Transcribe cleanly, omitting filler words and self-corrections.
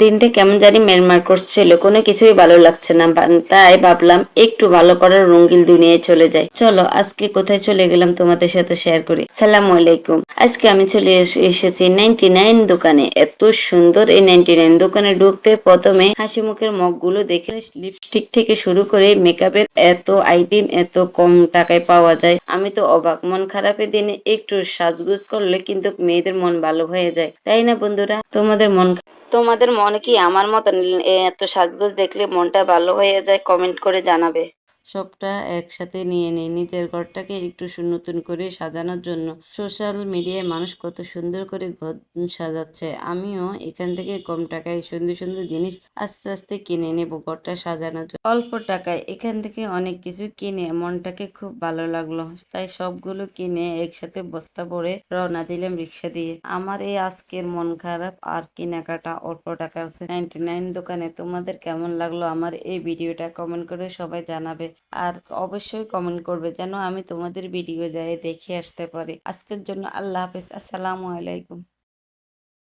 দিনটা কেমন জানি মেরমার করছিল, কোনো কিছুই ভালো লাগছে না। তাই ভাবলাম একটু ভালো করার রঙিন দুনিয়ায় চলে যাই। চলো আজকে কোথায় চলে গেলাম তোমাদের সাথে শেয়ার করি। সালামু আলাইকুম। আজকে আমি চলে এসেছি 99 দোকানে। এত সুন্দর এই 99 দোকানে ঢুকতে প্রথমে হাসি মুখের মগগুলো দেখে লিপস্টিক থেকে শুরু করে মেকআপের এত আইটেম এত কম টাকায় পাওয়া যায়, আমি তো অবাক। মন খারাপের দিনে একটু সাজগোজ করলে কিন্তু মেয়েদের মন ভালো হয়ে যায়, তাই না বন্ধুরা? তোমাদের মনে কি আমার মতন এত সাজগোজ দেখলে মনটা ভালো হয়ে যায়? কমেন্ট করে জানাবে। সবটা একসাথে নিয়ে নেই নিজের ঘরটাকে একটু নতুন করে সাজানোর জন্য। সোশ্যাল মিডিয়ায় মানুষ কত সুন্দর করে ঘর সাজাচ্ছে, আমিও এখান থেকে কম টাকায় সুন্দর সুন্দর জিনিস আস্তে আস্তে কিনে নেব ঘরটা সাজানোর জন্য। অল্প টাকায় এখান থেকে অনেক কিছু কিনে মনটাকে খুব ভালো লাগলো, তাই সবগুলো কিনে একসাথে বস্তা ভরে রওনা দিলাম রিক্সা দিয়ে। আমার এই আজকের মন খারাপ আর কেনাকাটা অল্প টাকার 99 দোকানে। তোমাদের কেমন লাগলো আমার এই ভিডিওটা? কমেন্ট করে সবাই জানাবে। আর অবশ্যই কমেন্ট করবে যেন আমি তোমাদের ভিডিও যাই দেখে আসতে পারি। আজকের জন্য আল্লাহ হাফেজ, আসসালামু আলাইকুম।